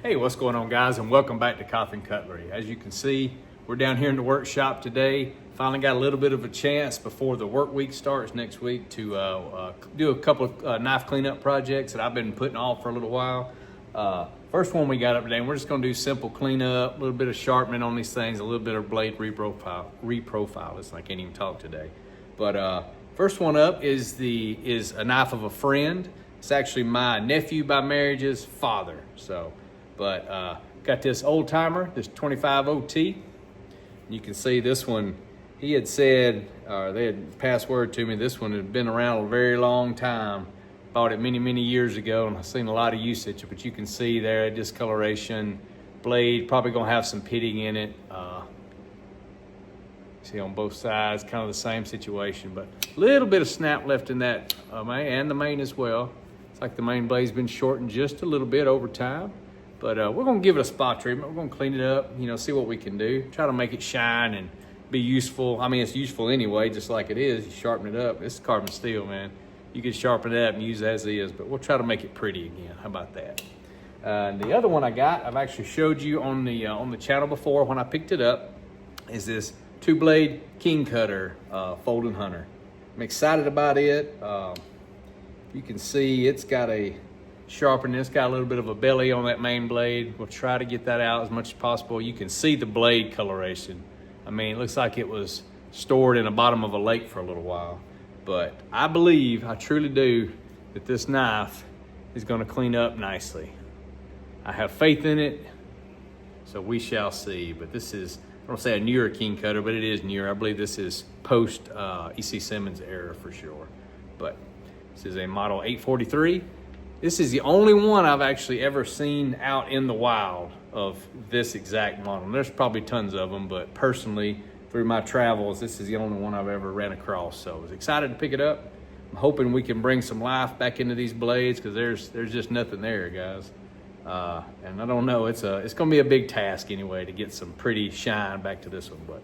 Hey, what's going on, guys, and welcome back to Cutlery. As you can see, we're down here in the workshop today. Finally got a little bit of a chance before the work week starts next week to do a couple of knife cleanup projects that I've been putting off for a little while. First one we got up today, and we're just going to do simple cleanup, a little bit of sharpening on these things, a little bit of blade reprofile. I can't even talk today. But first one up is a knife of a friend. It's actually my nephew by marriage's father. But got this old timer, this 25 OT. You can see this one, he had said, they had passed word to me, this one had been around a very long time. Bought it many, many years ago, and I've seen a lot of usage, but you can see there, discoloration, blade, probably gonna have some pitting in it. See on both sides, kind of the same situation, but a little bit of snap left in that main, and the main as well. It's like the main blade's been shortened just a little bit over time. But we're gonna give it a spot treatment. We're gonna clean it up, see what we can do. Try to make it shine and be useful. I mean, it's useful anyway, just like it is. You sharpen it up. It's carbon steel, man. You can sharpen it up and use it as is, but we'll try to make it pretty again. How about that? The other one I got, I've actually showed you on the channel before when I picked it up, is this 2-blade Keen Kutter folding hunter. I'm excited about it. You can see it's got a sharpening. It's got a little bit of a belly on that main blade. We'll try to get that out as much as possible. You can see the blade coloration. I mean, it looks like it was stored in the bottom of a lake for a little while. But I believe, I truly do, that this knife is going to clean up nicely. I have faith in it, so we shall see. But this is, I don't say a newer Keen Kutter, but it is newer. I believe this is post E.C. Simmons era for sure. But this is a model 843. This is the only one I've actually ever seen out in the wild of this exact model. There's probably tons of them, but personally, through my travels, this is the only one I've ever ran across. So I was excited to pick it up. I'm hoping we can bring some life back into these blades because there's just nothing there, guys. And I don't know, it's gonna be a big task anyway to get some pretty shine back to this one, but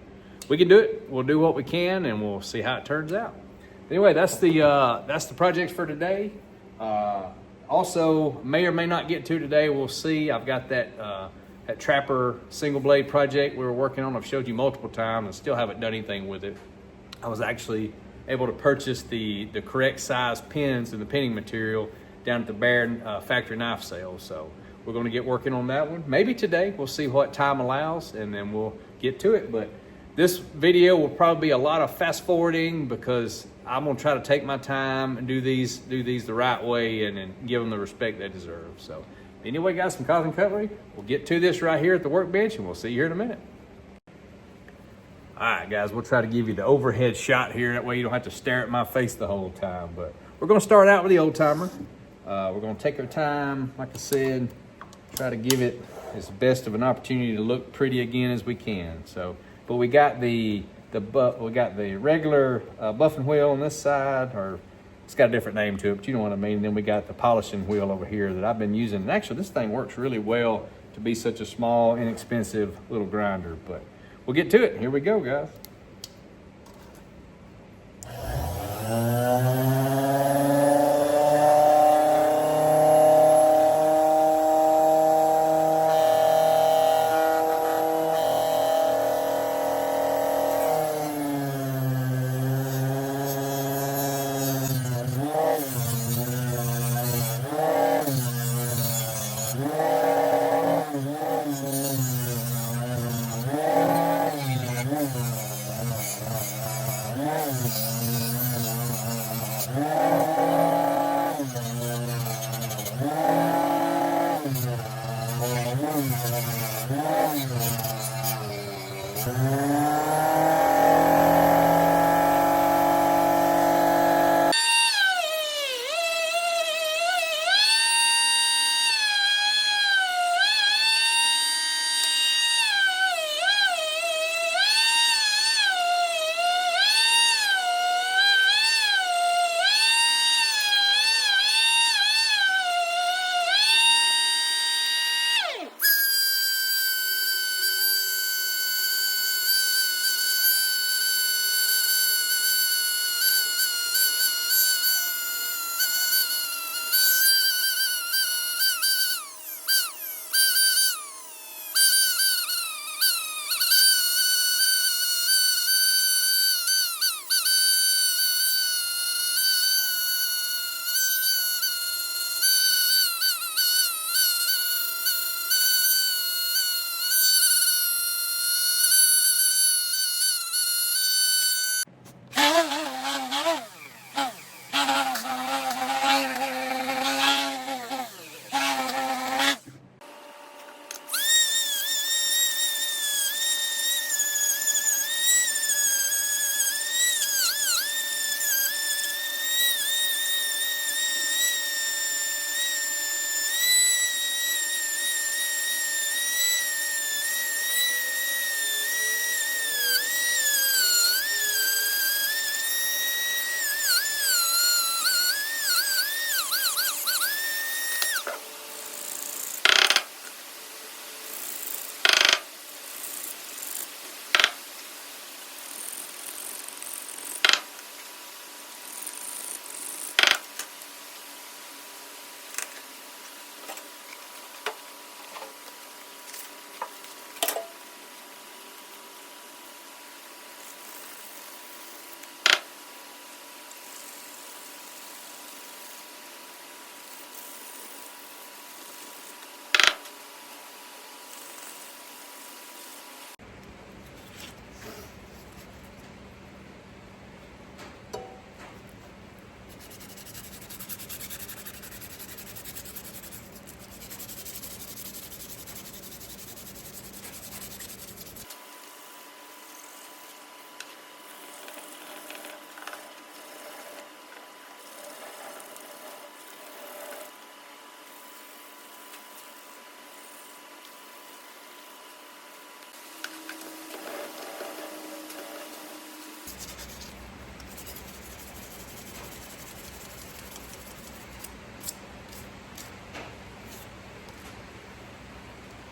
we can do it. We'll do what we can and we'll see how it turns out. Anyway, that's the projects for today. Also, may or may not get to today, we'll see. I've got that Trapper single blade project we were working on. I've showed you multiple times and still haven't done anything with it. I was actually able to purchase the correct size pins and the pinning material down at the Bear factory knife sale. So we're gonna get working on that one. Maybe today, we'll see what time allows and then we'll get to it. But this video will probably be a lot of fast forwarding because I'm gonna try to take my time and do these the right way and give them the respect they deserve. So anyway, guys, from Cutlery, we'll get to this right here at the workbench and we'll see you here in a minute. All right, guys, we'll try to give you the overhead shot here. That way you don't have to stare at my face the whole time. But we're gonna start out with the old timer. We're gonna take our time, like I said, try to give it as best of an opportunity to look pretty again as we can. So, but we got the regular buffing wheel on this side, or it's got a different name to it, but you know what I mean. And then we got the polishing wheel over here that I've been using. And actually, this thing works really well to be such a small, inexpensive little grinder. But we'll get to it. Here we go, guys.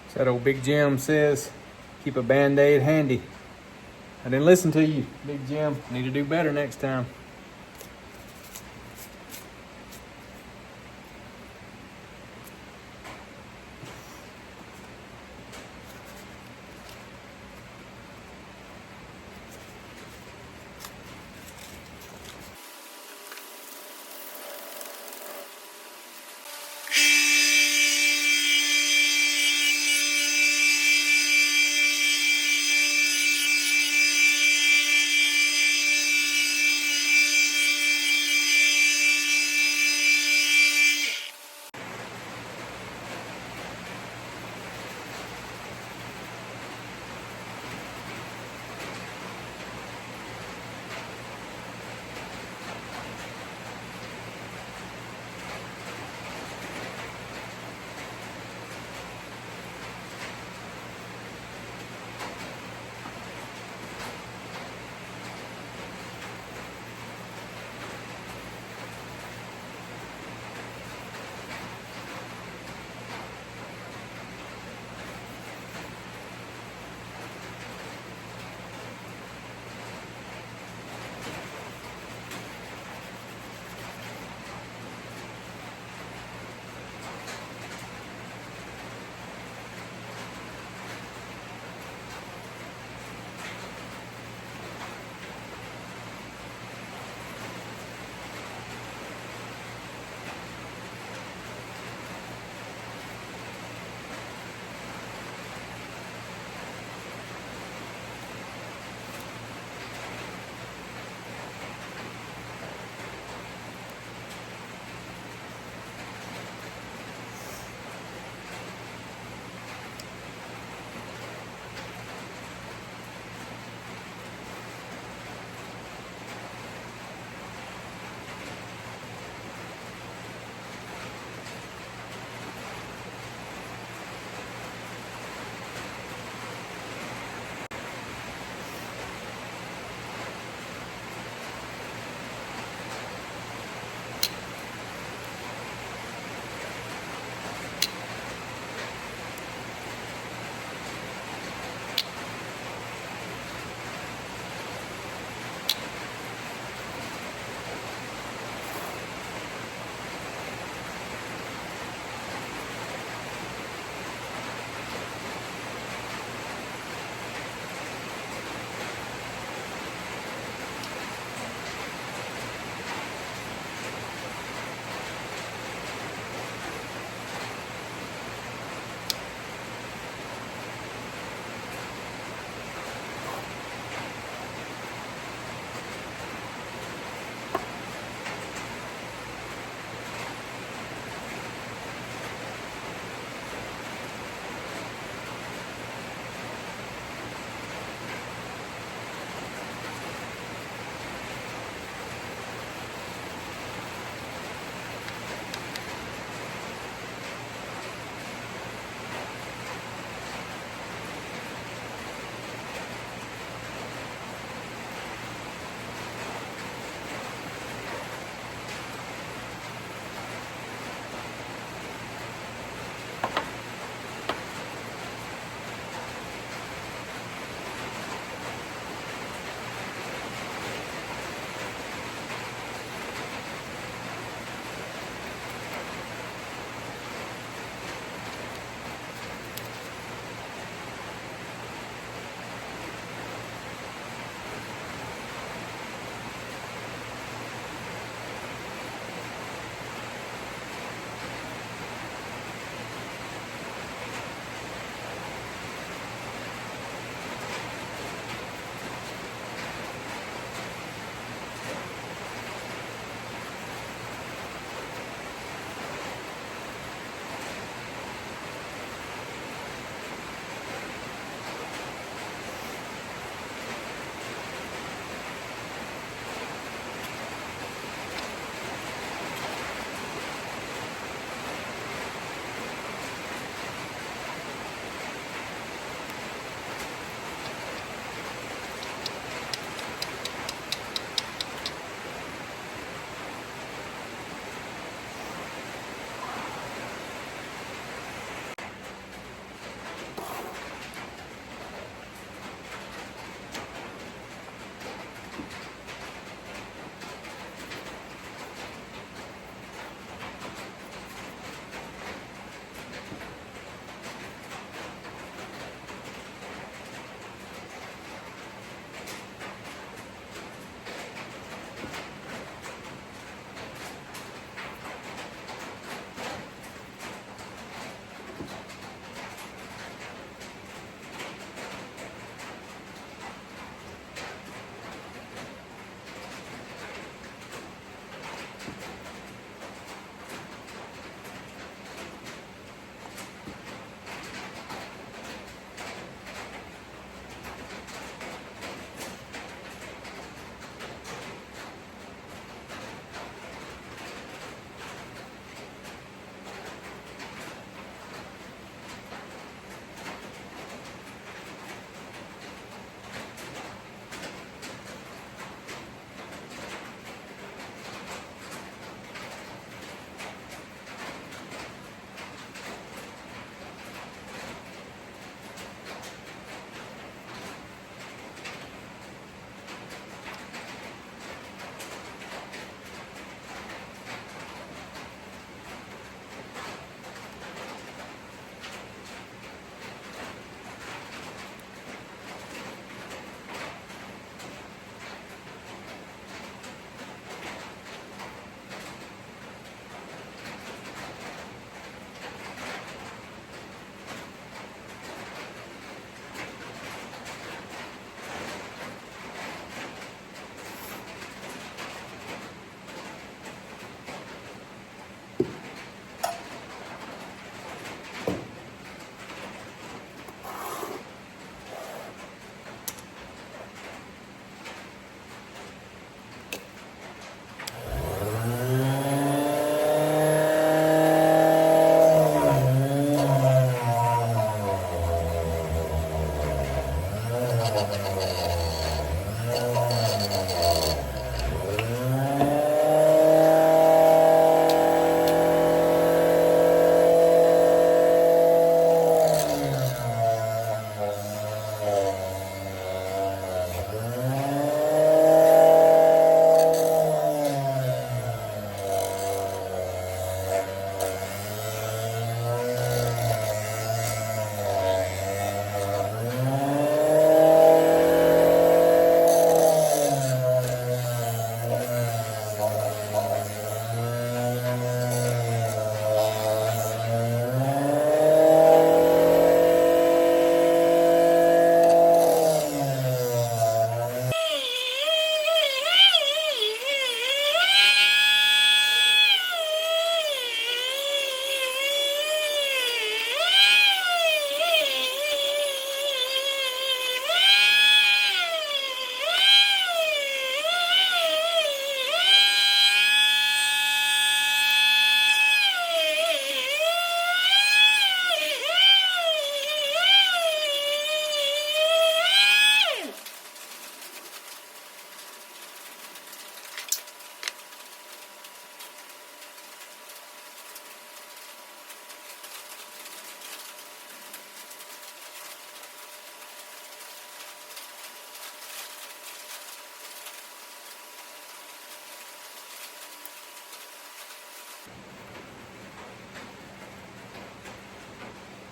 So that old Big Jim says, keep a Band-Aid handy. I didn't listen to you, Big Jim. Need to do better next time.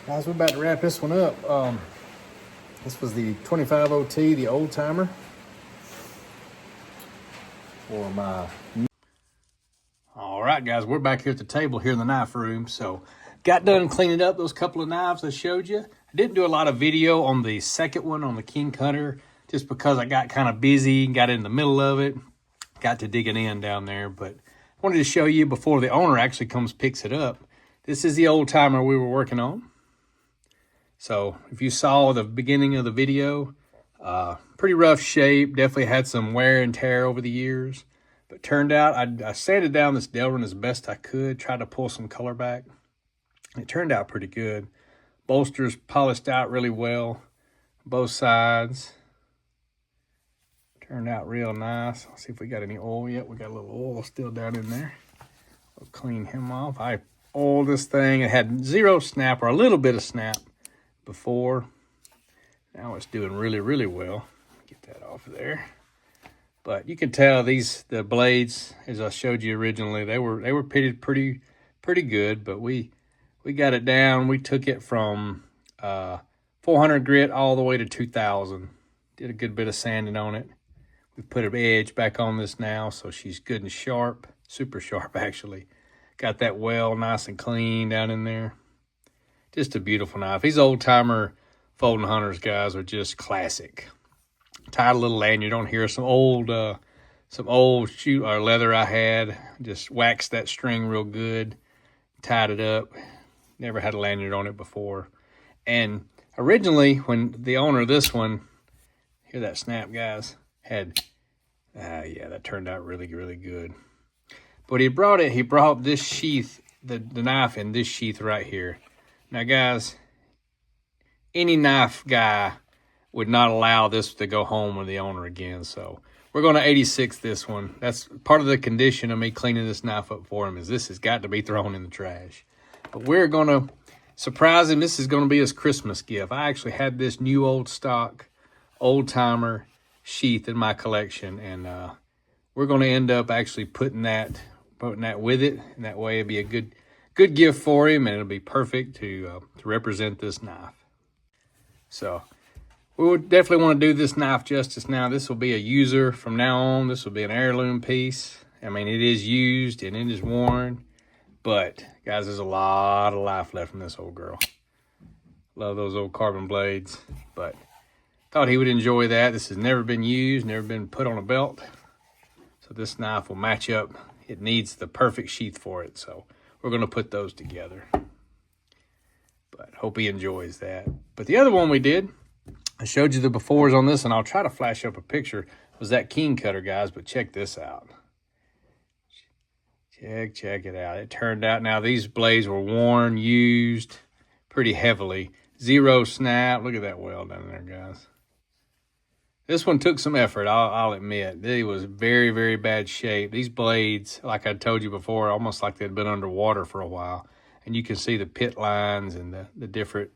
Guys, we're about to wrap this one up. This was the 25 OT, the old timer. For my... All right, guys, we're back here at the table here in the knife room. So got done cleaning up those couple of knives I showed you. I didn't do a lot of video on the second one, on the Keen Kutter, just because I got kind of busy, got in the middle of it, got to digging in down there. But I wanted to show you before the owner actually comes picks it up. This is the old timer we were working on. So if you saw the beginning of the video, pretty rough shape, definitely had some wear and tear over the years. But turned out, I sanded down this Delrin as best I could, tried to pull some color back. It turned out pretty good. Bolsters polished out really well, both sides. Turned out real nice. Let's see if we got any oil yet. We got a little oil still down in there. We'll clean him off. I oiled this thing. It had zero snap or a little bit of snap before. Now it's doing really, really well. Get that off of there. But you can tell the blades, as I showed you originally, they were pitted pretty good. But we got it down. We took it from 400 grit all the way to 2000. Did a good bit of sanding on it. We put an edge back on this now, so she's good and sharp, super sharp actually. Got that well nice and clean down in there. Just a beautiful knife. These old timer folding hunters, guys, are just classic. Tied a little lanyard on here, some old shoe or leather I had. Just waxed that string real good, tied it up. Never had a lanyard on it before. And originally, when the owner of this one, hear that snap, guys, had, yeah, that turned out really, really good. But he brought this sheath, the knife in this sheath right here. Now, guys, any knife guy would not allow this to go home with the owner again. So we're going to 86 this one. That's part of the condition of me cleaning this knife up for him, is this has got to be thrown in the trash. But we're going to surprise him. This is going to be his Christmas gift. I actually had this new old stock, old timer sheath in my collection, and we're going to end up actually putting that with it, and that way it'll be a good gift for him, and it'll be perfect to represent this knife. So we would definitely want to do this knife justice now. This will be a user from now on. This will be an heirloom piece. I mean, it is used and it is worn, but guys, there's a lot of life left in this old girl. Love those old carbon blades, but thought he would enjoy that. This has never been used, never been put on a belt. So this knife will match up. It needs the perfect sheath for it. So we're going to put those together. But hope he enjoys that. But the other one we did, I showed you the befores on this, and I'll try to flash up a picture, was that Keen Kutter, guys. But check this out. Check it out. It turned out, now these blades were worn, used pretty heavily. Zero snap. Look at that weld down there, guys. This one took some effort, I'll admit. It was very, very bad shape. These blades, like I told you before, almost like they'd been underwater for a while. And you can see the pit lines and the different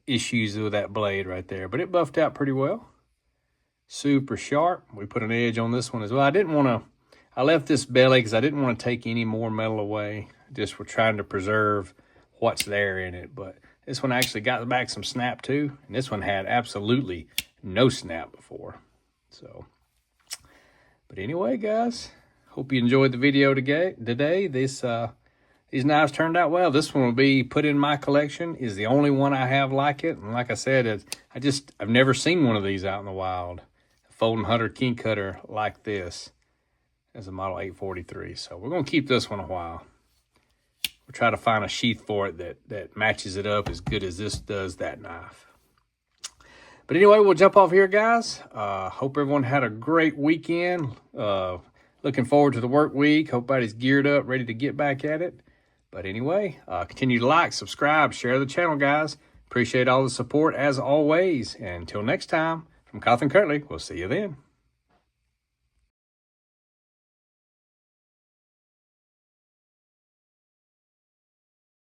issues with that blade right there. But it buffed out pretty well. Super sharp. We put an edge on this one as well. I left this belly because I didn't want to take any more metal away. Just we're trying to preserve what's there in it. But this one actually got back some snap too. And this one had absolutely no snap before. So, but anyway, guys, hope you enjoyed the video today. These knives turned out well. This one will be put in my collection. Is the only one I have like it. And like I said, I've never seen one of these out in the wild. A folding hunter Keen Kutter like this as a model 843. So we're going to keep this one a while. We'll try to find a sheath for it that matches it up as good as this does that knife. But anyway, we'll jump off here, guys. Hope everyone had a great weekend. Looking forward to the work week. Hope everybody's geared up, ready to get back at it. But anyway, continue to like, subscribe, share the channel, guys. Appreciate all the support as always. And until next time, from Cutlery, we'll see you then.